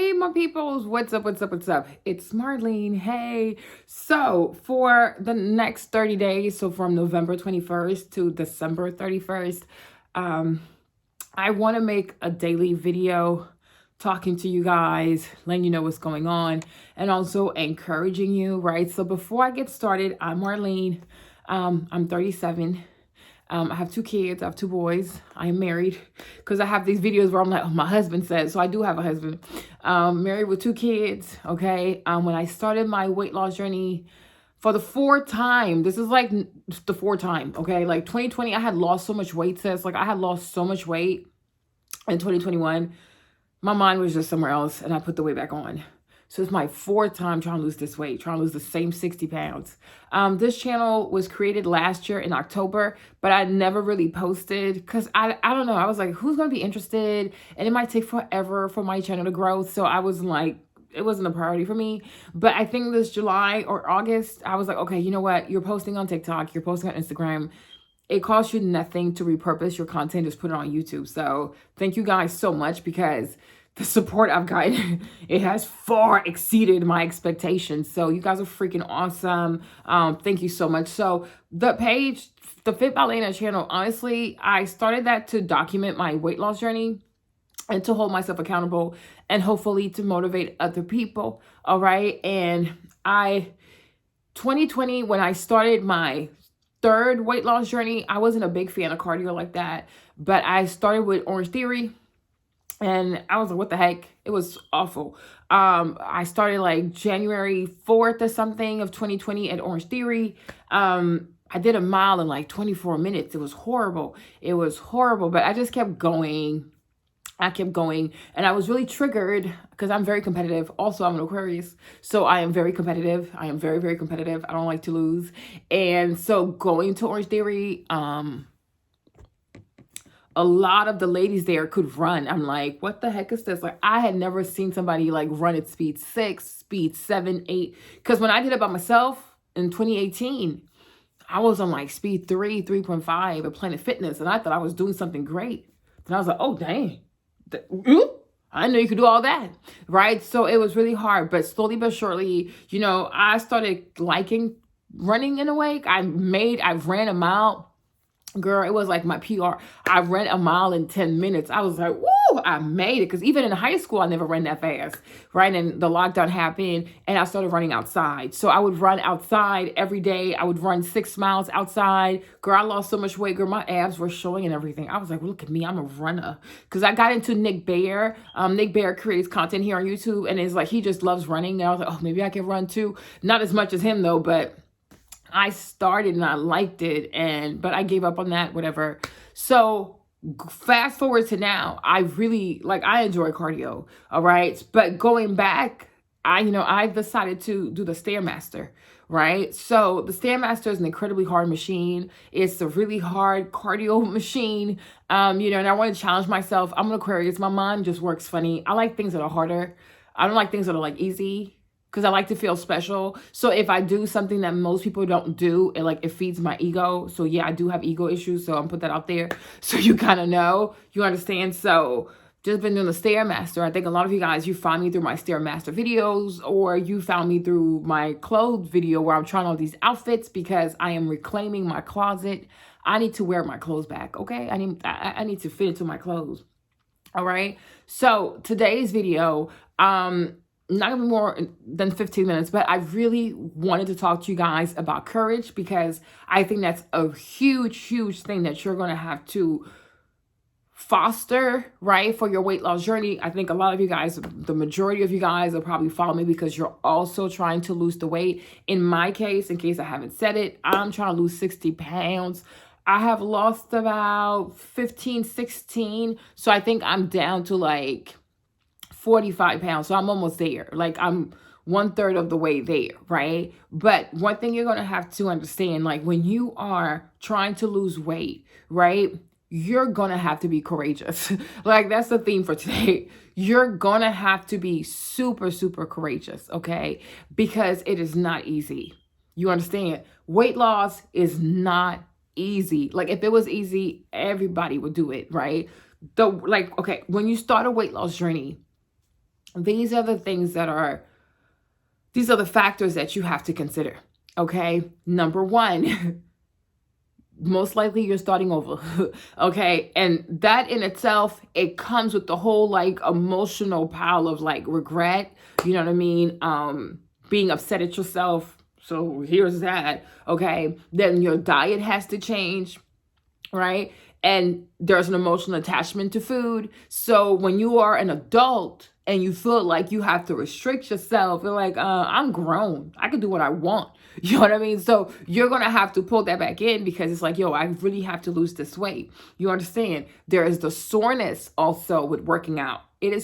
Hey, my peoples, what's up, what's up, what's up? It's Marlene. Hey. So, for the next 30 days, so from November 21st to December 31st, I want to make a daily video talking to you guys, letting you know what's going on, and also encouraging you, right? So, before I get started, I'm Marlene. I'm 37. I have 2 kids. I have 2 boys. I am married because I have these videos where I'm like, oh, my husband said, so I do have a husband. Married with 2 kids. Okay. When I started my weight loss journey for the 4th time, this is like the 4th time. Okay. Like 2020, I had lost so much weight, sis. Like I had lost so much weight in 2021. My mind was just somewhere else and I put the weight back on. So it's my 4th time trying to lose this weight, trying to lose the same 60 pounds. This channel was created last year in October, but I never really posted because I don't know. I was like, who's going to be interested? And it might take forever for my channel to grow. So I was like, it wasn't a priority for me. But I think this July or August, I was like, okay, you know what? You're posting on TikTok, you're posting on Instagram. It costs you nothing to repurpose your content, just put it on YouTube. So thank you guys so much because the support I've gotten, it has far exceeded my expectations. So you guys are freaking awesome. Thank you so much. So the page, the Fit by Lena channel, honestly, I started that to document my weight loss journey and to hold myself accountable and hopefully to motivate other people. All right. And 2020, when I started my 3rd weight loss journey, I wasn't a big fan of cardio like that, but I started with Orange Theory. And I was like, what the heck? It was awful. I started like January 4th or something of 2020 at Orange Theory. I did a mile in like 24 minutes. It was horrible. It was horrible, but I just kept going. I kept going and I was really triggered because I'm very competitive. Also, I'm an Aquarius. So I am very competitive. I am very, very competitive. I don't like to lose. And so going to Orange Theory, a lot of the ladies there could run. I'm like, what the heck is this? Like, I had never seen somebody like run at speed 6, speed 7, 8. Because when I did it by myself in 2018, I was on like speed 3, 3.5 at Planet Fitness. And I thought I was doing something great. And I was like, oh, dang. I know you could do all that, right? So it was really hard. But slowly but surely, you know, I started liking running in a way. I ran a mile. Girl, it was like my PR. I ran a mile in 10 minutes. I was like, woo, I made it. Because even in high school, I never ran that fast, right? And the lockdown happened and I started running outside. So I would run outside every day. I would run 6 miles outside. Girl, I lost so much weight. Girl, my abs were showing and everything. I was like, well, look at me. I'm a runner. Because I got into Nick Bear. Nick Bear creates content here on YouTube. And it's like, he just loves running. And I was like, oh, maybe I can run too. Not as much as him though, but I started and I liked it, but I gave up on that, whatever. So fast forward to now, I enjoy cardio, all right? But going back, I decided to do the Stairmaster, right? So the Stairmaster is an incredibly hard machine. It's a really hard cardio machine, and I want to challenge myself. I'm an Aquarius. My mind just works funny. I like things that are harder. I don't like things that are like easy, because I like to feel special. So if I do something that most people don't do, it feeds my ego. So yeah, I do have ego issues. So I'm put that out there. So you kind of know, you understand. So just been doing the Stairmaster. I think a lot of you guys, you find me through my Stairmaster videos, or you found me through my clothes video where I'm trying all these outfits because I am reclaiming my closet. I need to wear my clothes back. Okay. I need to fit into my clothes. All right. So today's video, not gonna be more than 15 minutes, but I really wanted to talk to you guys about courage because I think that's a huge, huge thing that you're gonna have to foster, right, for your weight loss journey. I think a lot of you guys, the majority of you guys will probably follow me because you're also trying to lose the weight. In my case, in case I haven't said it, I'm trying to lose 60 pounds. I have lost about 15, 16. So I think I'm down to like 45 pounds. So I'm almost there. Like I'm 1/3 of the way there, right? But one thing you're going to have to understand, like when you are trying to lose weight, right? You're going to have to be courageous. Like that's the theme for today. You're going to have to be super, super courageous, okay? Because it is not easy. You understand? Weight loss is not easy. Like if it was easy, everybody would do it, right? Okay, when you start a weight loss journey, these are the things that are, these are the factors that you have to consider. Okay. Number one, most likely you're starting over. Okay. And that in itself, it comes with the whole like emotional pile of like regret, you know what I mean? Being upset at yourself. So here's that. Okay. Then your diet has to change, right? And there's an emotional attachment to food. So when you are an adult and you feel like you have to restrict yourself, you're like, I'm grown. I can do what I want. You know what I mean? So you're going to have to pull that back in because it's like, yo, I really have to lose this weight. You understand? There is the soreness also with working out. You're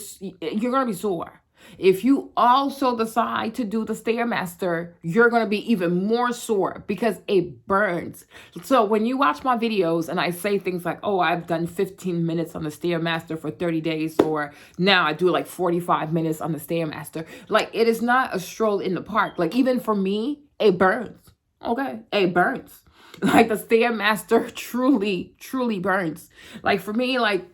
going to be sore. If you also decide to do the Stairmaster, you're going to be even more sore because it burns. So when you watch my videos and I say things like, oh, I've done 15 minutes on the Stairmaster for 30 days, or now I do like 45 minutes on the Stairmaster, like it is not a stroll in the park. Like even for me, it burns. Okay, it burns. Like the Stairmaster truly, truly burns. Like for me, like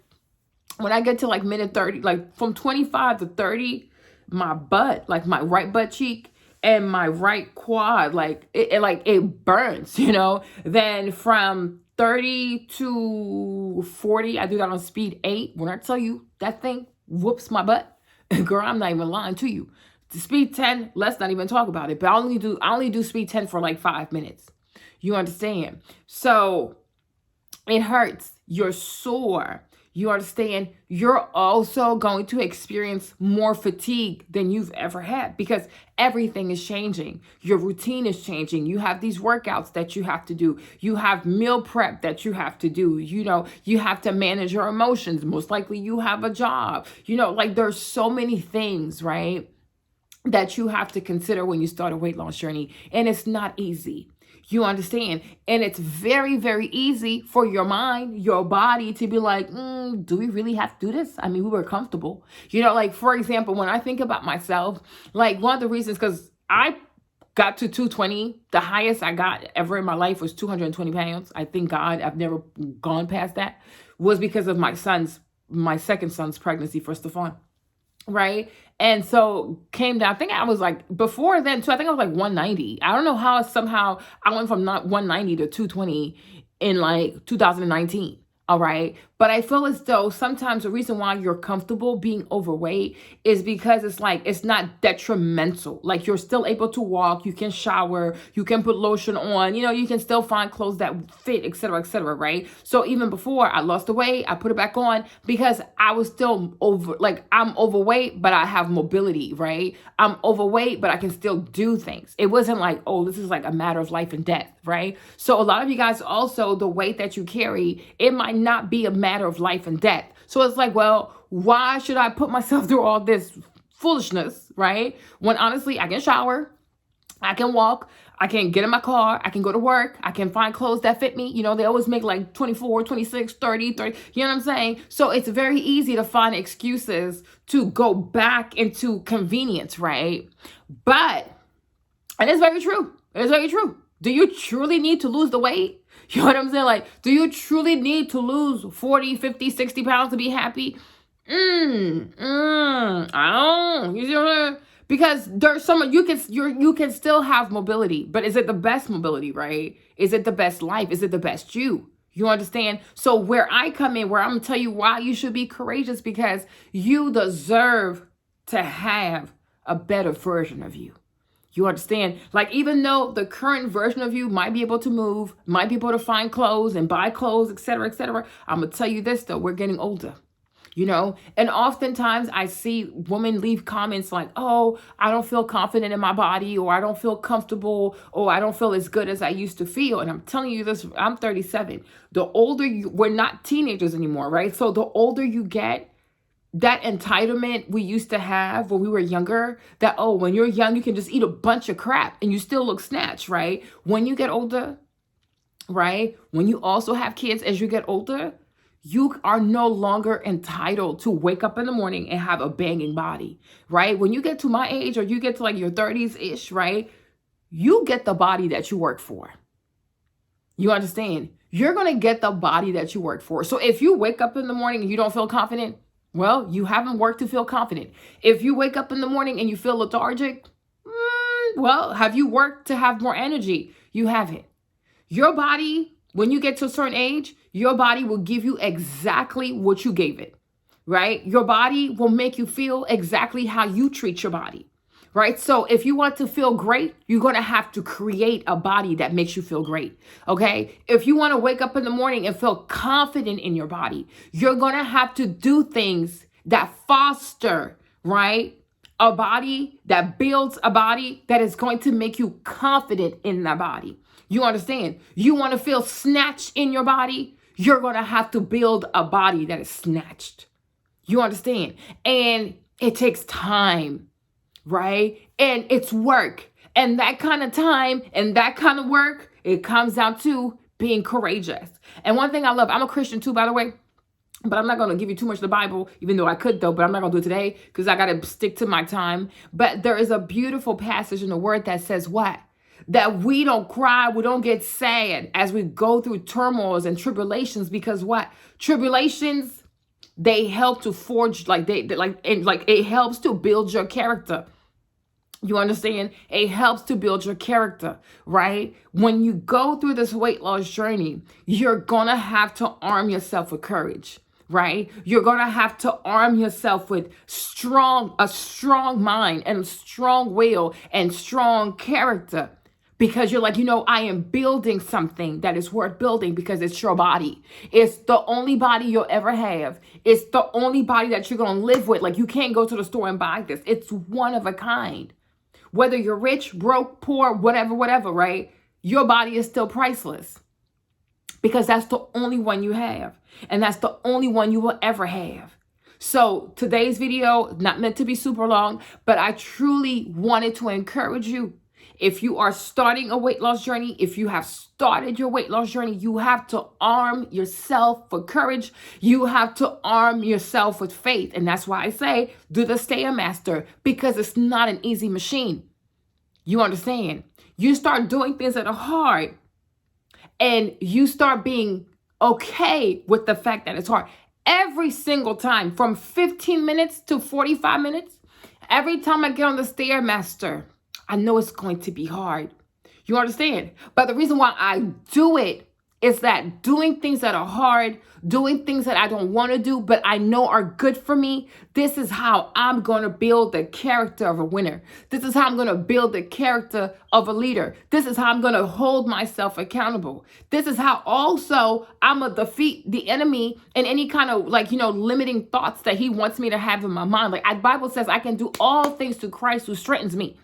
when I get to like minute 30, like from 25 to 30, my butt, like my right butt cheek and my right quad, like it burns, you know. Then from 30 to 40, I do that on speed 8. When I tell you that thing whoops my butt, girl, I'm not even lying to you. The speed 10, let's not even talk about it. But I only do speed 10 for like 5 minutes. You understand? So it hurts. You're sore. You understand? You're also going to experience more fatigue than you've ever had because everything is changing. Your routine is changing. You have these workouts that you have to do. You have meal prep that you have to do. You know, you have to manage your emotions. Most likely you have a job. You know, like there's so many things, right, that you have to consider when you start a weight loss journey. And it's not easy. You understand? And it's very, very easy for your mind, your body to be like, do we really have to do this? I mean, we were comfortable. You know, like, for example, when I think about myself, like one of the reasons, because I got to 220, the highest I got ever in my life was 220 pounds. I thank God I've never gone past that, was because of my second son's pregnancy for Stefan. Right. And so came down, I think I was like, before then too, I think I was like 190. I don't know how somehow I went from not 190 to 220 in like 2019. All right. But I feel as though sometimes the reason why you're comfortable being overweight is because it's like, it's not detrimental. Like you're still able to walk, you can shower, you can put lotion on, you know, you can still find clothes that fit, et cetera, right? So even before I lost the weight, I put it back on because I was still I'm overweight, but I have mobility, right? I'm overweight, but I can still do things. It wasn't like, oh, this is like a matter of life and death, right? So a lot of you guys also, the weight that you carry, it might not be a matter of life and death. So it's like, well, why should I put myself through all this foolishness, right? When honestly, I can shower, I can walk, I can get in my car, I can go to work, I can find clothes that fit me. You know, they always make like 24, 26, 30, 30. You know what I'm saying? So it's very easy to find excuses to go back into convenience, right? But, and it's very true. It's very true. Do you truly need to lose the weight? You know what I'm saying? Like, do you truly need to lose 40, 50, 60 pounds to be happy? I don't. You see what I'm saying? Because there's someone you can still have mobility, but is it the best mobility, right? Is it the best life? Is it the best you? You understand? So where I come in, where I'm gonna tell you why you should be courageous, because you deserve to have a better version of you. You understand? Like, even though the current version of you might be able to move, might be able to find clothes and buy clothes, et cetera, I'm going to tell you this, though. We're getting older, you know? And oftentimes I see women leave comments like, oh, I don't feel confident in my body, or I don't feel comfortable, or I don't feel as good as I used to feel. And I'm telling you this, I'm 37. The older we're not teenagers anymore, right? So the older you get, that entitlement we used to have when we were younger, that, oh, when you're young, you can just eat a bunch of crap and you still look snatched, right? When you get older, right? When you also have kids as you get older, you are no longer entitled to wake up in the morning and have a banging body, right? When you get to my age, or you get to like your 30s-ish, right? You get the body that you work for. You understand? You're going to get the body that you work for. So if you wake up in the morning and you don't feel confident, Well, you haven't worked to feel confident. If you wake up in the morning and you feel lethargic, well, have you worked to have more energy? You haven't. Your body, when you get to a certain age, your body will give you exactly what you gave it, right? Your body will make you feel exactly how you treat your body, right? So if you want to feel great, you're going to have to create a body that makes you feel great, okay? If you want to wake up in the morning and feel confident in your body, you're going to have to do things that foster, right? A body that builds a body that is going to make you confident in that body. You understand? You want to feel snatched in your body? You're going to have to build a body that is snatched. You understand? And it takes time, right? And it's work. And that kind of time and that kind of work, it comes down to being courageous. And one thing I love, I'm a Christian too, by the way. But I'm not going to give you too much of the Bible, even though I could, though. But I'm not going to do it today because I got to stick to my time. But there is a beautiful passage in the Word that says what? That we don't cry, we don't get sad as we go through turmoils and tribulations. Because what? Tribulations, they help to forge, it helps to build your character. You understand? It helps to build your character, right? When you go through this weight loss journey, you're going to have to arm yourself with courage. Right? You're going to have to arm yourself with a strong mind and strong will and strong character, because you're like, I am building something that is worth building because it's your body. It's the only body you'll ever have. It's the only body that you're going to live with. Like, you can't go to the store and buy this. It's one of a kind. Whether you're rich, broke, poor, whatever, right? Your body is still priceless. Because that's the only one you have. And that's the only one you will ever have. So today's video, not meant to be super long, but I truly wanted to encourage you. If you are starting a weight loss journey, if you have started your weight loss journey, you have to arm yourself with courage. You have to arm yourself with faith. And that's why I say, do the Stairmaster, because it's not an easy machine. You understand? You start doing things that are hard. And you start being okay with the fact that it's hard. Every single time, from 15 minutes to 45 minutes, every time I get on the Stairmaster, I know it's going to be hard. You understand? But the reason why I do it is that doing things that are hard, doing things that I don't want to do, but I know are good for me, this is how I'm going to build the character of a winner. This is how I'm going to build the character of a leader. This is how I'm going to hold myself accountable. This is how also I'm going to defeat the enemy and any kind of limiting thoughts that he wants me to have in my mind. Like, the Bible says I can do all things through Christ who strengthens me.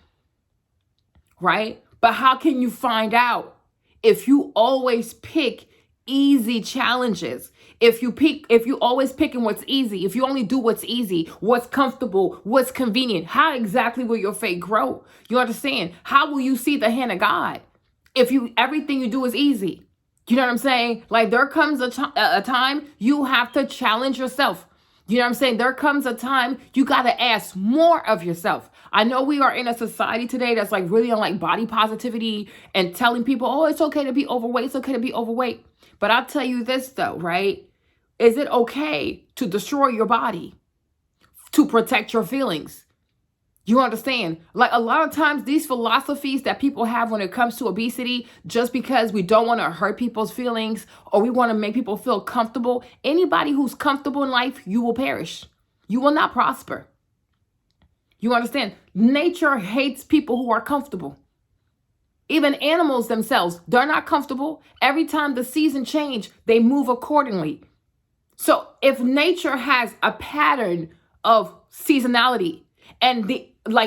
Right? But how can you find out if you always pick easy challenges? If you always picking what's easy, if you only do what's easy, what's comfortable, what's convenient, how exactly will your faith grow? You understand? How will you see the hand of God if everything you do is easy? You know what I'm saying? Like, there comes a time you have to challenge yourself. You know what I'm saying? There comes a time you got to ask more of yourself. I know we are in a society today that's like really on body positivity and telling people, oh, it's okay to be overweight. It's okay to be overweight. But I'll tell you this though, right? Is it okay to destroy your body to protect your feelings? You understand? Like, a lot of times these philosophies that people have when it comes to obesity, just because we don't want to hurt people's feelings or we want to make people feel comfortable, anybody who's comfortable in life, you will perish. You will not prosper. You understand? Nature hates people who are comfortable. Even animals themselves, they're not comfortable. Every time the season change, they move accordingly. So if nature has a pattern of seasonality and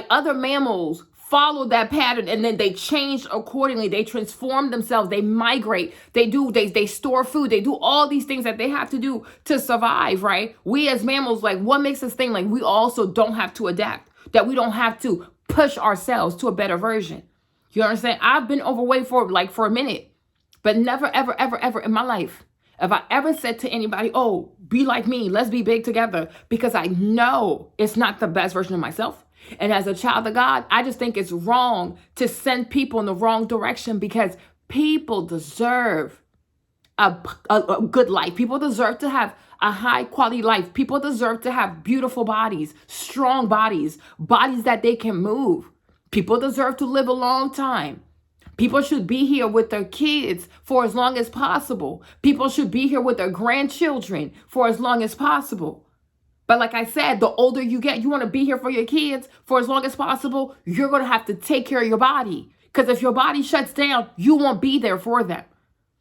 other mammals follow that pattern and then they change accordingly, they transform themselves, they migrate, they store food, they do all these things that they have to do to survive, right? We as mammals, what makes us think we also don't have to adapt, that we don't have to push ourselves to a better version? You understand? I've been overweight for a minute, but never, ever, ever, ever in my life have I ever said to anybody, oh, be like me, let's be big together, because I know it's not the best version of myself. And as a child of God, I just think it's wrong to send people in the wrong direction, because people deserve a good life. People deserve to have a high quality life. People deserve to have beautiful bodies, strong bodies, bodies that they can move. People deserve to live a long time. People should be here with their kids for as long as possible. People should be here with their grandchildren for as long as possible. But like I said, the older you get, you want to be here for your kids for as long as possible, you're going to have to take care of your body. Because if your body shuts down, you won't be there for them.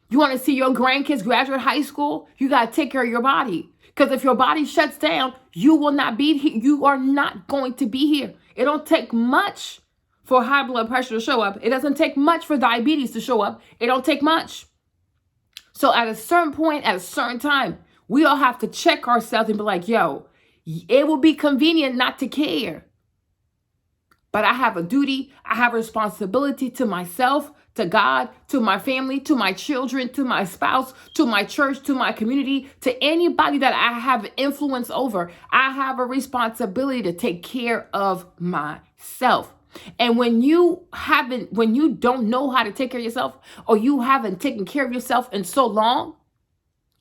You want to see your grandkids graduate high school, you got to take care of your body. Because if your body shuts down, you will not be here. You are not going to be here. It don't take much for high blood pressure to show up. It doesn't take much for diabetes to show up. It don't take much. So at a certain point, at a certain time, we all have to check ourselves and be like, yo, it will be convenient not to care. But I have a duty, I have a responsibility to myself, to God, to my family, to my children, to my spouse, to my church, to my community, to anybody that I have influence over. I have a responsibility to take care of myself. And when you don't know how to take care of yourself, or you haven't taken care of yourself in so long,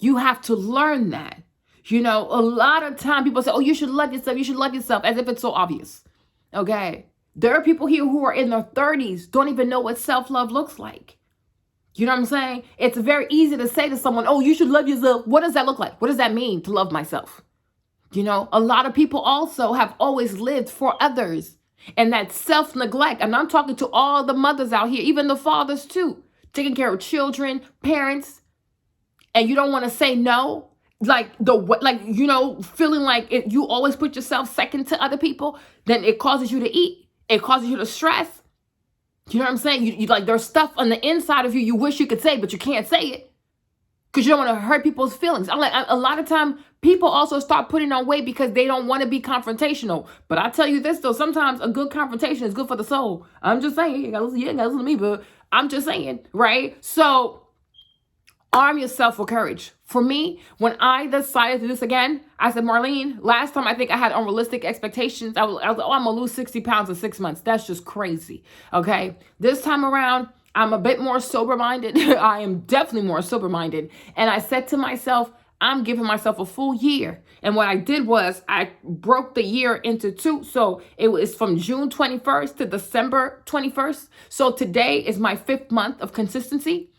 you have to learn that. You know, a lot of time people say, oh, you should love yourself, as if it's so obvious. Okay. There are people here who are in their 30s, don't even know what self-love looks like. You know what I'm saying? It's very easy to say to someone, oh, you should love yourself. What does that look like? What does that mean to love myself? You know, a lot of people also have always lived for others. And that self-neglect, and I'm talking to all the mothers out here, even the fathers too, taking care of children, parents, and you don't want to say no. Feeling like you always put yourself second to other people, then it causes you to eat. It causes you to stress. You know what I'm saying? You like, there's stuff on the inside of you wish you could say, but you can't say it because you don't want to hurt people's feelings. I'm like, a lot of time people also start putting on weight because they don't want to be confrontational. But I tell you this though, sometimes a good confrontation is good for the soul. I'm just saying, you ain't gotta listen to me, but I'm just saying, right? So arm yourself with courage. For me, when I decided to do this again, I said, Marlene, last time I think I had unrealistic expectations. I was like, oh, I'm going to lose 60 pounds in 6 months. That's just crazy. Okay. This time around, I'm a bit more sober-minded. I am definitely more sober-minded. And I said to myself, I'm giving myself a full year. And what I did was I broke the year into two. So it was from June 21st to December 21st. So today is my 5th month of consistency.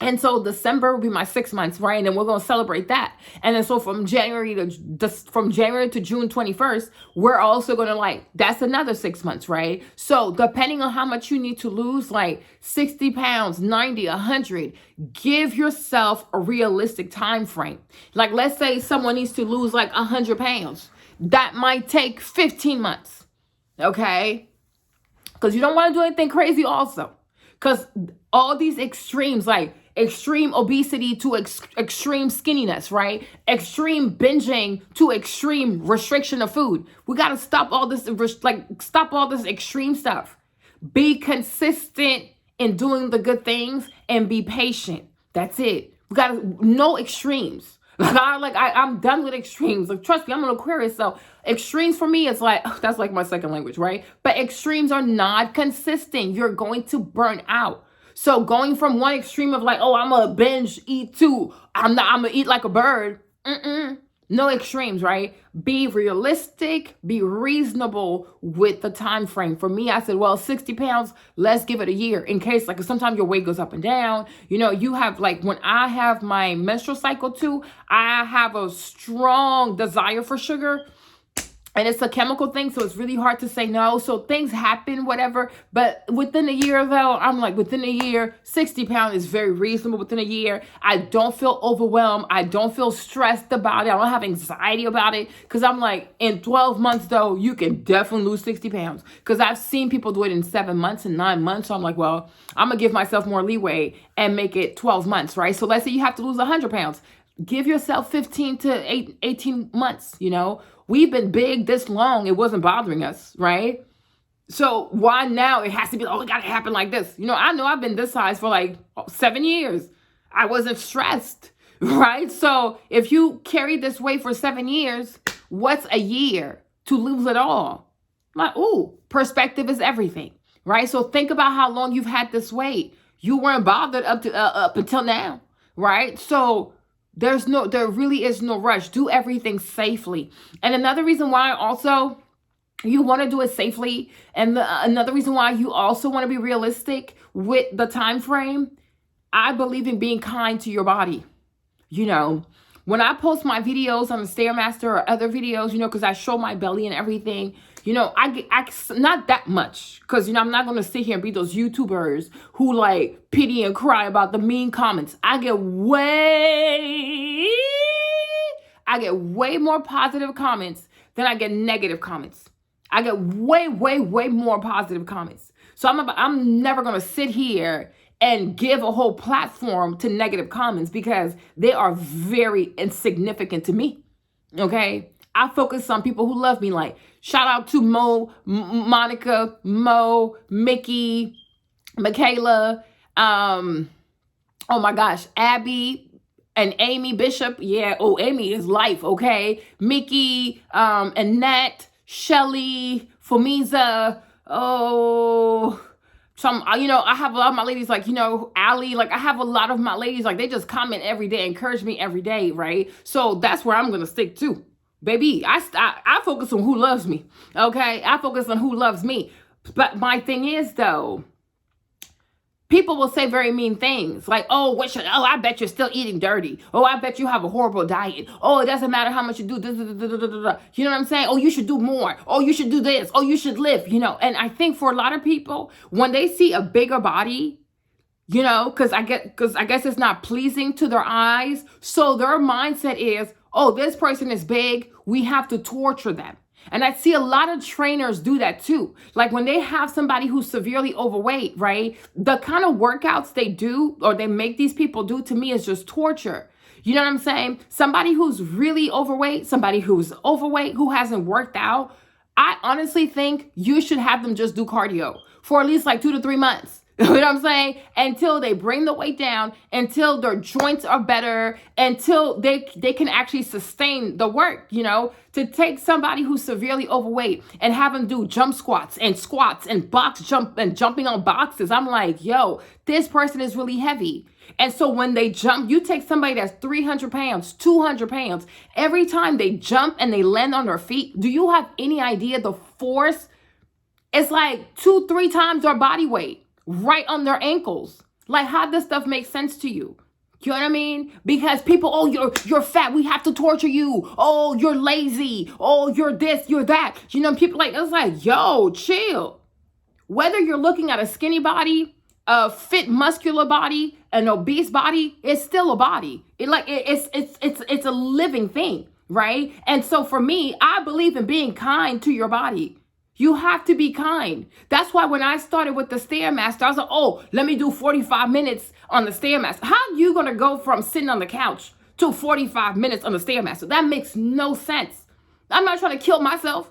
And so December will be my 6 months, right? And then we're going to celebrate that. And then so from January to June 21st, we're also going to that's another 6 months, right? So depending on how much you need to lose, like 60 pounds, 90, 100, give yourself a realistic time frame. Like, let's say someone needs to lose like 100 pounds. That might take 15 months, okay? Because you don't want to do anything crazy also. Because all these extremes, like extreme obesity to extreme skinniness, right? Extreme binging to extreme restriction of food. We got to stop all this, stop all this extreme stuff. Be consistent in doing the good things and be patient. That's it. We got to, no extremes. I'm done with extremes. Like, trust me, I'm an Aquarius, so extremes for me, it's like, that's like my second language, right? But extremes are not consistent. You're going to burn out. So going from one extreme of like, oh, I'm gonna binge eat to I'm gonna eat like a bird. No extremes, right? Be realistic, be reasonable with the time frame. For me, I said, well, 60 pounds, let's give it a year in case, like, sometimes your weight goes up and down. You know, you have, like, when I have my menstrual cycle too, I have a strong desire for sugar. And it's a chemical thing, so it's really hard to say no. So things happen, whatever. But within a year, though, I'm like, within a year, 60 pounds is very reasonable within a year. I don't feel overwhelmed. I don't feel stressed about it. I don't have anxiety about it. Because I'm like, in 12 months, though, you can definitely lose 60 pounds. Because I've seen people do it in 7 months and 9 months. So I'm like, well, I'm going to give myself more leeway and make it 12 months, right? So let's say you have to lose 100 pounds. Give yourself 15 to 18 months, you know? We've been big this long. It wasn't bothering us, right? So why now it has to be, oh, it got to happen like this? You know I've been this size for like 7 years. I wasn't stressed, right? So if you carry this weight for 7 years, what's a year to lose it all? Like, ooh, perspective is everything, right? So think about how long you've had this weight. You weren't bothered up until now, right? So There really is no rush. Do everything safely. And another reason why also you want to do it safely, and another reason why you also want to be realistic with the time frame, I believe in being kind to your body. You know, when I post my videos on the Stairmaster or other videos, you know, because I show my belly and everything, you know, I not that much, because, you know, I'm not going to sit here and be those YouTubers who like pity and cry about the mean comments. I get way more positive comments than I get negative comments. I get way more positive comments. So I'm never going to sit here and give a whole platform to negative comments, because they are very insignificant to me. Okay? I focus on people who love me. Like, shout out to Monica, Mo, Mickey, Michaela, oh my gosh, Abby, and Amy Bishop. Yeah, oh, Amy is life, okay? Mickey, Annette, Shelly, Famiza, you know, I have a lot of my ladies, like, you know, Allie, like, I have a lot of my ladies, like, they just comment every day, encourage me every day, right? So that's where I'm going to stick to. Baby, I focus on who loves me, okay? I focus on who loves me. But my thing is, though, people will say very mean things like, oh, I bet you're still eating dirty. Oh, I bet you have a horrible diet. Oh, it doesn't matter how much you do. You know what I'm saying? Oh, you should do more. Oh, you should do this. Oh, you should live, you know. And I think for a lot of people, when they see a bigger body, you know, because I guess it's not pleasing to their eyes. So their mindset is, oh, this person is big, we have to torture them. And I see a lot of trainers do that too. Like when they have somebody who's severely overweight, right? The kind of workouts they do, or they make these people do, to me is just torture. You know what I'm saying? Somebody who's really overweight, who hasn't worked out, I honestly think you should have them just do cardio for at least like 2 to 3 months. You know what I'm saying? Until they bring the weight down, until their joints are better, until they can actually sustain the work, you know? To take somebody who's severely overweight and have them do jump squats and box jump and jumping on boxes, I'm like, yo, this person is really heavy. And so when they jump, you take somebody that's 300 pounds, 200 pounds, every time they jump and they land on their feet, do you have any idea the force? It's like 2-3 times their body weight right on their ankles. Like, how does stuff make sense to you? You know what I mean? Because people, oh, you're fat, we have to torture you. Oh, you're lazy. Oh, you're this, you're that. You know, people like, it's like, yo, chill. Whether you're looking at a skinny body, a fit muscular body, an obese body, it's still a body. It's a living thing, right? And so for me, I believe in being kind to your body. You have to be kind. That's why when I started with the Stairmaster, I was like, oh, let me do 45 minutes on the Stairmaster. How are you going to go from sitting on the couch to 45 minutes on the Stairmaster? That makes no sense. I'm not trying to kill myself.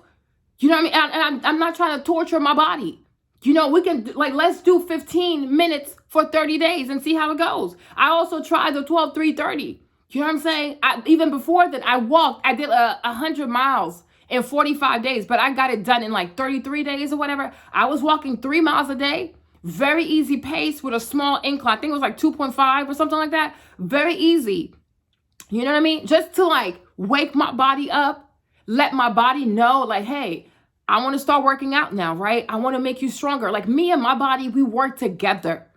You know what I mean? And I'm not trying to torture my body. You know, we can, like, let's do 15 minutes for 30 days and see how it goes. I also tried the 12-3-30. You know what I'm saying? Even before that, I did 100 miles in 45 days, but I got it done in like 33 days or whatever. I was walking 3 miles a day, very easy pace with a small incline. I think it was like 2.5 or something like that. Very easy. You know what I mean? Just to like wake my body up, let my body know like, hey, I want to start working out now, right? I want to make you stronger. Like me and my body, we work together.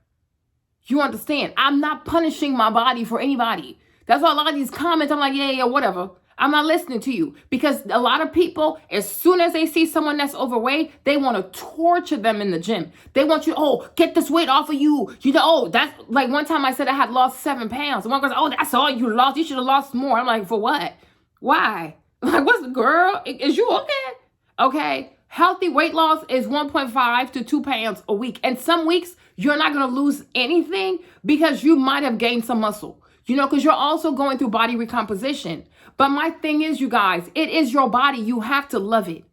You understand? I'm not punishing my body for anybody. That's why a lot of these comments, I'm like, yeah, whatever. I'm not listening to you, because a lot of people, as soon as they see someone that's overweight, they want to torture them in the gym. They want you, oh, get this weight off of you. You know, oh, that's like one time I said I had lost 7 pounds. And one girl said, oh, that's all you lost. You should have lost more. I'm like, for what? Why? Like, what's the girl? Is you okay? Okay. Healthy weight loss is 1.5 to 2 pounds a week. And some weeks you're not going to lose anything because you might have gained some muscle, you know, because you're also going through body recomposition. But my thing is, you guys, it is your body. You have to love it.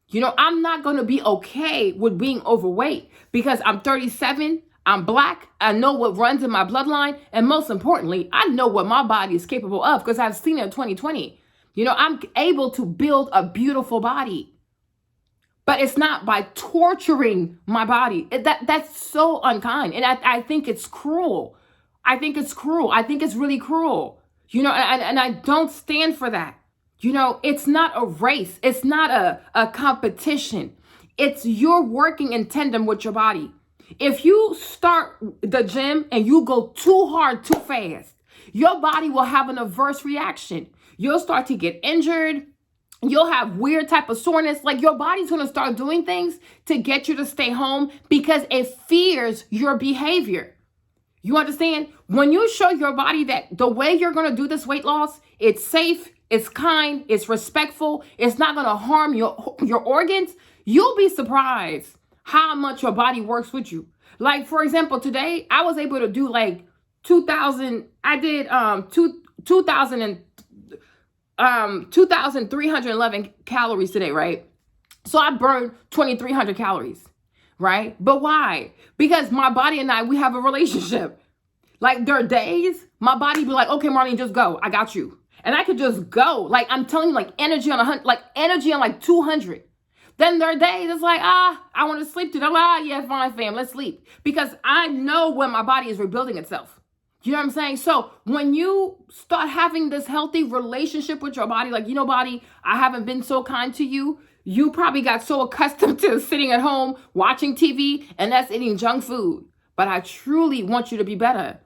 You know, I'm not going to be okay with being overweight because I'm 37. I'm Black. I know what runs in my bloodline. And most importantly, I know what my body is capable of because I've seen it in 2020. You know, I'm able to build a beautiful body. But it's not by torturing my body. That's so unkind. And I think it's cruel. I think it's cruel. I think it's really cruel. And I don't stand for that. It's not a race. It's not a competition. It's you're working in tandem with your body. If you start the gym and you go too hard, too fast, your body will have an adverse reaction. You'll start to get injured. You'll have weird type of soreness. Like your body's going to start doing things to get you to stay home because it fears your behavior. You understand? When you show your body that the way you're going to do this weight loss, it's safe, it's kind, it's respectful, it's not going to harm your organs, you'll be surprised how much your body works with you. Like, for example, today I was able to do like 2,311 calories today, right? So I burned 2,300 calories, right? But why? Because my body and I, we have a relationship. Like there are days my body be like, okay, Marlene, just go. I got you. And I could just go. Like I'm telling you, like energy on 100, like energy on like 200. Then there are days it's like, I want to sleep today. I'm like, yeah, fine, fam, let's sleep. Because I know when my body is rebuilding itself. You know what I'm saying? So when you start having this healthy relationship with your body, like, body, I haven't been so kind to you. You probably got so accustomed to sitting at home, watching TV, and that's eating junk food. But I truly want you to be better.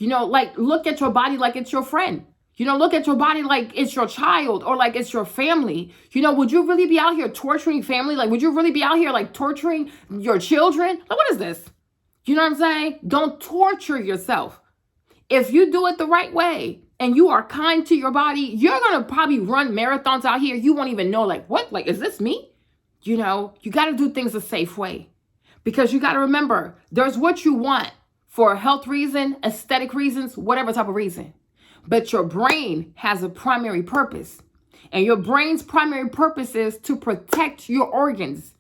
Like look at your body like it's your friend. Look at your body like it's your child or like it's your family. Would you really be out here torturing family? Like, would you really be out here like torturing your children? Like, what is this? You know what I'm saying? Don't torture yourself. If you do it the right way and you are kind to your body, you're going to probably run marathons out here. You won't even know like, what? Like, is this me? You got to do things a safe way because you got to remember there's what you want for a health reason, aesthetic reasons, whatever type of reason. But your brain has a primary purpose. And your brain's primary purpose is to protect your organs.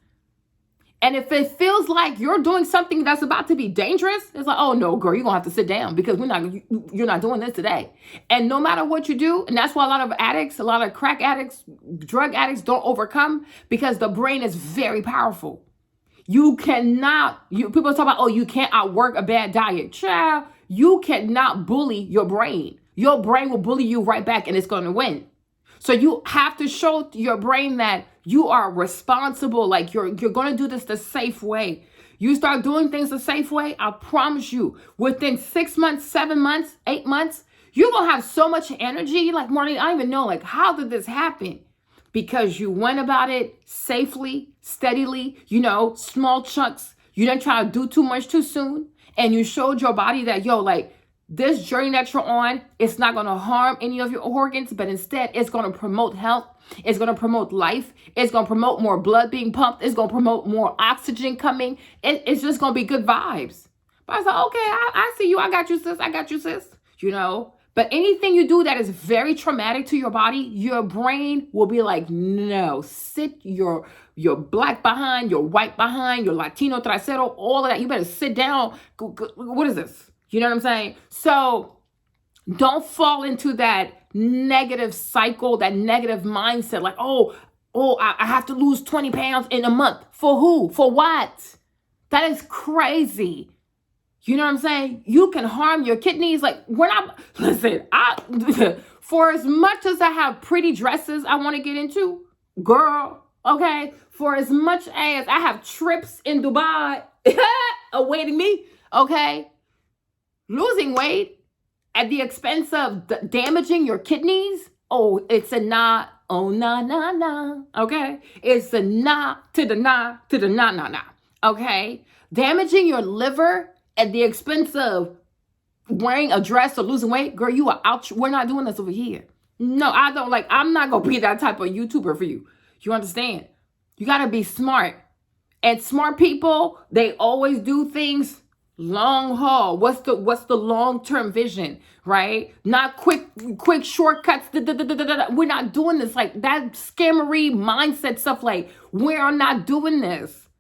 And if it feels like you're doing something that's about to be dangerous, it's like, oh no, girl, you're gonna have to sit down because you're not doing this today. And no matter what you do, and that's why a lot of addicts, a lot of crack addicts, drug addicts don't overcome because the brain is very powerful. People talk about, oh, you can't outwork a bad diet. Child, you cannot bully your brain. Your brain will bully you right back and it's going to win. So you have to show your brain that you are responsible. Like you're going to do this the safe way. You start doing things the safe way. I promise you within 6 months, 7 months, 8 months, you're going to have so much energy. Like, Marlene, I don't even know, like, how did this happen? Because you went about it safely, steadily, small chunks. You didn't try to do too much too soon. And you showed your body that, this journey that you're on, it's not going to harm any of your organs, but instead it's going to promote health. It's going to promote life. It's going to promote more blood being pumped. It's going to promote more oxygen coming. It's just going to be good vibes. But I was like, okay, I see you. I got you, sis. I got you, sis. But anything you do that is very traumatic to your body, your brain will be like, no, sit your black behind, your white behind, your Latino trasero, all of that. You better sit down. What is this? You know what I'm saying? So don't fall into that negative cycle, that negative mindset. Like, I have to lose 20 pounds in a month. For who? For what? That is crazy. You know what I'm saying? You can harm your kidneys. Like for as much as I have pretty dresses I want to get into, girl, okay? For as much as I have trips in Dubai awaiting me, okay? Losing weight at the expense of damaging your kidneys, it's a nah. Oh, nah, okay? It's a nah to the nah, okay? Damaging your liver at the expense of wearing a dress or losing weight, girl, you are out. We're not doing this over here. No, I don't I'm not going to be that type of YouTuber for you. You understand? You got to be smart. And smart people, they always do things long haul. What's the long-term vision, right? Not quick shortcuts. We're not doing this. Like that scammery mindset stuff. Like we're not doing this.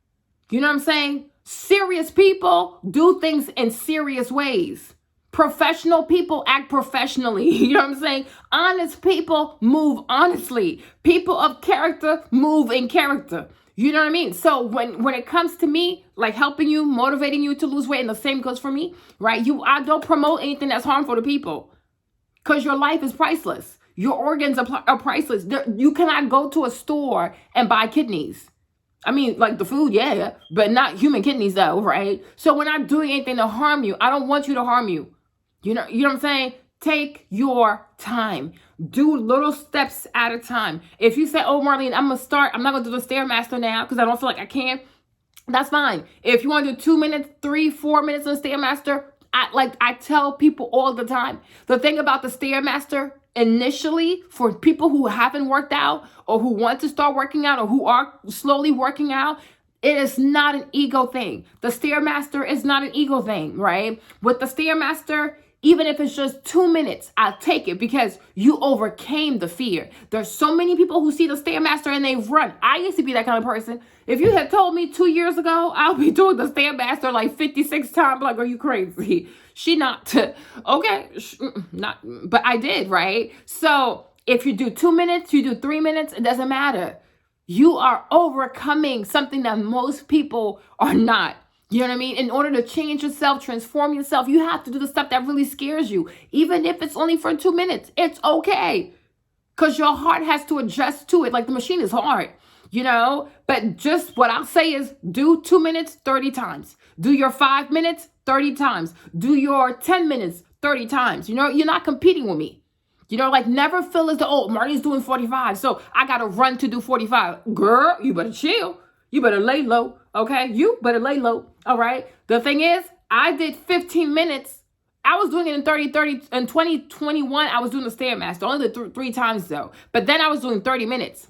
You know what I'm saying? Serious people do things in serious ways. Professional people act professionally. You know what I'm saying? Honest people move honestly. People of character move in character. You know what I mean? So when it comes to me, like helping you, motivating you to lose weight, and the same goes for me, right? I don't promote anything that's harmful to people. because your life is priceless. Your organs are priceless. You cannot go to a store and buy kidneys. I mean, like the food, yeah, but not human kidneys though, right? So we're not doing anything to harm you. I don't want you to harm you. You know what I'm saying? Take your time. Do little steps at a time. If you say, oh, Marlene, I'm not going to do the Stairmaster now because I don't feel like I can, that's fine. If you want to do 2 minutes, 3, 4 minutes on the Stairmaster, I tell people all the time, the thing about the Stairmaster initially for people who haven't worked out or who want to start working out or who are slowly working out, it is not an ego thing. The Stairmaster is not an ego thing, right? With the Stairmaster, even if it's just 2 minutes, I'll take it because you overcame the fear. There's so many people who see the Stairmaster and they run. I used to be that kind of person. If you had told me 2 years ago, I'll be doing the Stairmaster like 56 times, like, are you crazy? She not, okay, not, but I did, right? So if you do 2 minutes, you do 3 minutes, it doesn't matter. You are overcoming something that most people are not. You know what I mean? In order to change yourself, transform yourself, you have to do the stuff that really scares you. Even if it's only for 2 minutes, it's okay. Because your heart has to adjust to it. Like the machine is hard, you know? But just what I'll say is do 2 minutes, 30 times. Do your 5 minutes, 30 times. Do your 10 minutes, 30 times. You know, you're not competing with me. You know, like never feel as though, oh, Marty's doing 45, so I got to run to do 45. Girl, you better chill. You better lay low, okay? You better lay low, all right? The thing is, I did 15 minutes. I was doing it in 2021, I was doing the Stairmaster. Only did 3 times, though. But then I was doing 30 minutes.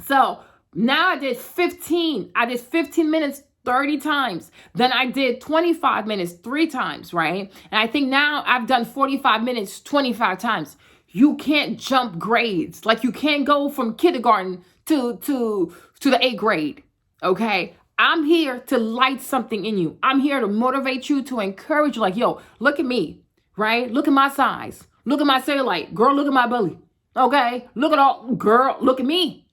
So now I did 15. I did 15 minutes 30 times. Then I did 25 minutes 3 times, right? And I think now I've done 45 minutes 25 times. You can't jump grades. Like you can't go from kindergarten to the 8th grade. Okay, I'm here to light something in you. I'm here to motivate you, to encourage you. Like, yo, look at me, right? Look at my size. Look at my cellulite. Girl, look at my belly. Okay, look at all, girl, look at me.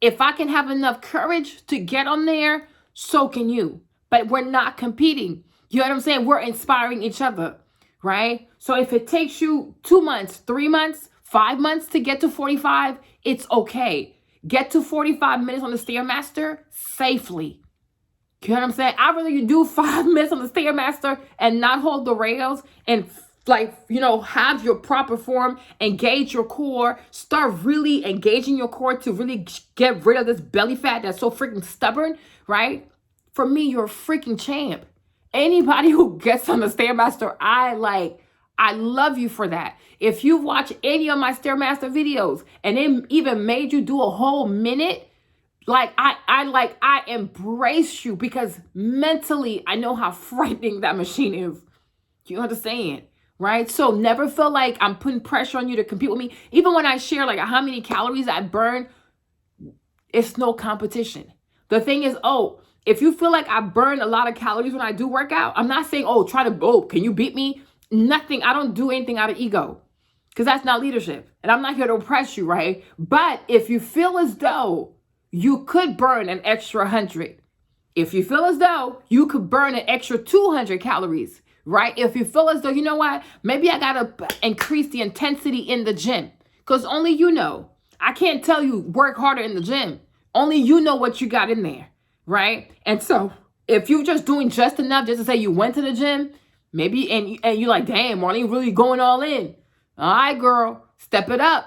If I can have enough courage to get on there, so can you. But we're not competing. You know what I'm saying? We're inspiring each other, right? So if it takes you 2 months, 3 months, 5 months to get to 45, it's okay. Get to 45 minutes on the Stairmaster safely. You know what I'm saying? I'd rather you do 5 minutes on the Stairmaster and not hold the rails and like, you know, have your proper form, engage your core, start really engaging your core to really get rid of this belly fat that's so freaking stubborn, right? For me, you're a freaking champ. Anybody who gets on the Stairmaster, I love you for that. If you watch any of my Stairmaster videos and it even made you do a whole minute, I embrace you because mentally I know how frightening that machine is. You understand? Right? So never feel like I'm putting pressure on you to compete with me. Even when I share like how many calories I burn, it's no competition. The thing is, if you feel like I burn a lot of calories when I do work out, I'm not saying, can you beat me? Nothing. I don't do anything out of ego because that's not leadership. And I'm not here to oppress you, right? But if you feel as though you could burn an extra 100, if you feel as though you could burn an extra 200 calories, right? If you feel as though, you know what, maybe I got to increase the intensity in the gym because only you know. I can't tell you work harder in the gym. Only you know what you got in there, right? And so if you're just doing just enough just to say you went to the gym, maybe, and you're like, damn, Marlene really going all in. All right, girl, step it up.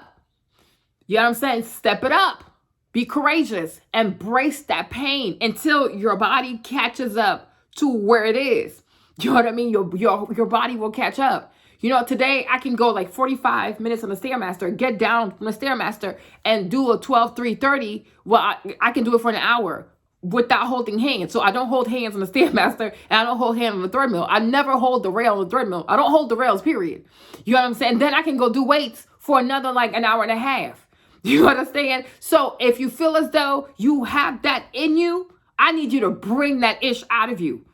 You know what I'm saying? Step it up. Be courageous. Embrace that pain until your body catches up to where it is. You know what I mean? Your body will catch up. You know, today I can go like 45 minutes on the Stairmaster, get down from the Stairmaster and do a 12-3-30. Well, I can do it for an hour without holding hands. So I don't hold hands on the Stairmaster and I don't hold hands on the treadmill. I never hold the rail on the treadmill. I don't hold the rails, period. You know what I'm saying? Then I can go do weights for another like an hour and a half. You understand? So if you feel as though you have that in you, I need you to bring that ish out of you.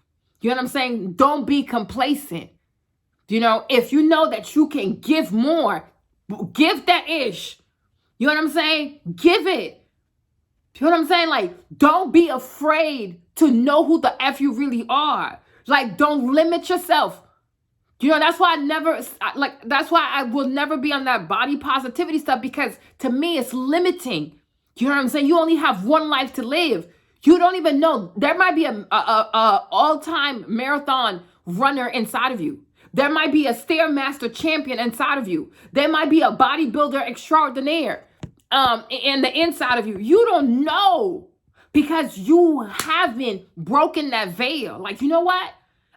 You know what I'm saying? Don't be complacent. You know, if you know that you can give more, give that ish. You know what I'm saying? Give it. You know what I'm saying? Like, don't be afraid to know who the F you really are. Like, don't limit yourself. That's why that's why I will never be on that body positivity stuff, because to me it's limiting. You know what I'm saying? You only have one life to live. You don't even know. There might be a all-time marathon runner inside of you. There might be a Stairmaster champion inside of you. There might be a bodybuilder extraordinaire in the inside of you. You don't know, because you haven't broken that veil. Like, you know what?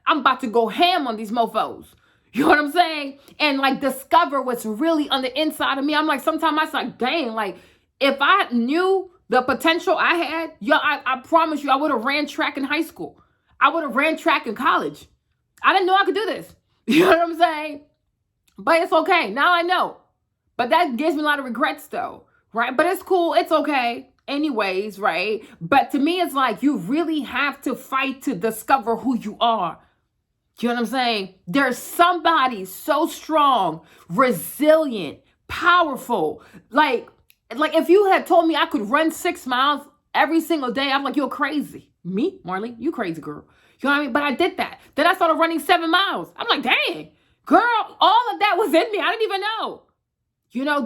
I'm about to go ham on these mofos. You know what I'm saying? And like discover what's really on the inside of me. I'm like, sometimes I was like, dang, like if I knew the potential I had, I promise you, I would have ran track in high school. I would have ran track in college. I didn't know I could do this. You know what I'm saying? But it's okay. Now I know. But that gives me a lot of regrets though, right? But it's cool. It's okay. Anyways, right? But to me, it's like you really have to fight to discover who you are. You know what I'm saying? There's somebody so strong, resilient, powerful. Like if you had told me I could run 6 miles every single day, I'm like, you're crazy. Me, Marley, you crazy girl. You know what I mean? But I did that. Then I started running 7 miles. I'm like, dang, girl, all of that was in me. I didn't even know.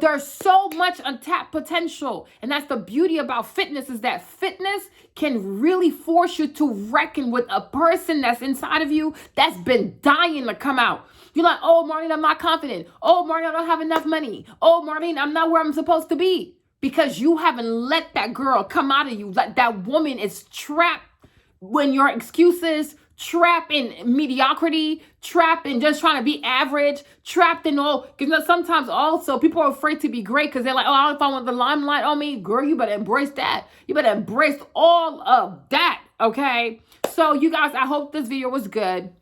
There's so much untapped potential. And that's the beauty about fitness, is that fitness can really force you to reckon with a person that's inside of you that's been dying to come out. You're like, oh, Marlene, I'm not confident. Oh, Marlene, I don't have enough money. Oh, Marlene, I'm not where I'm supposed to be. Because you haven't let that girl come out of you. That woman is trapped when your excuses, trapped in mediocrity, trapped in just trying to be average, trapped in all, because sometimes also people are afraid to be great because they're like, oh, I don't know if I want the limelight on me. Girl, you better embrace that. You better embrace all of that, okay? So you guys, I hope this video was good.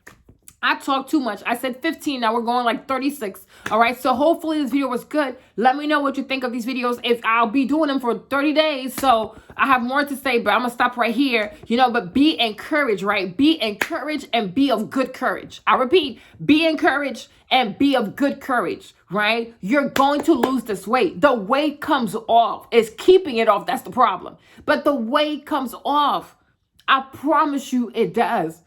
I talked too much. I said 15. Now we're going like 36. All right. So hopefully this video was good. Let me know what you think of these videos. If I'll be doing them for 30 days. So I have more to say, but I'm going to stop right here. But be encouraged, right? Be encouraged and be of good courage. I repeat, be encouraged and be of good courage, right? You're going to lose this weight. The weight comes off. It's keeping it off. That's the problem. But the weight comes off. I promise you it does.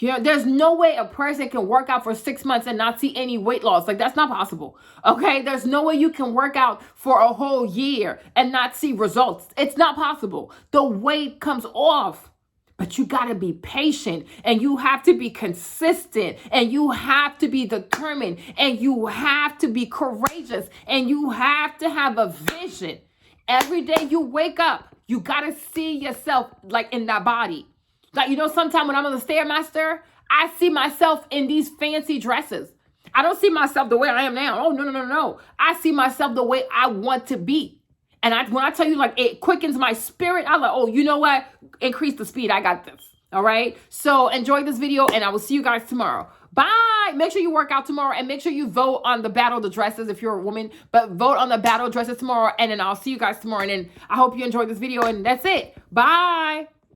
There's no way a person can work out for 6 months and not see any weight loss. Like, that's not possible. Okay. There's no way you can work out for a whole year and not see results. It's not possible. The weight comes off, but you got to be patient, and you have to be consistent, and you have to be determined, and you have to be courageous, and you have to have a vision. Every day you wake up, you got to see yourself like in that body. Like, sometimes when I'm on the Stairmaster, I see myself in these fancy dresses. I don't see myself the way I am now. Oh, no. I see myself the way I want to be. And when I tell you, like, it quickens my spirit, I'm like, oh, you know what? Increase the speed. I got this. All right. So enjoy this video, and I will see you guys tomorrow. Bye. Make sure you work out tomorrow, and make sure you vote on the battle of the dresses if you're a woman, but vote on the battle of dresses tomorrow. And then I'll see you guys tomorrow. And then I hope you enjoyed this video, and that's it. Bye.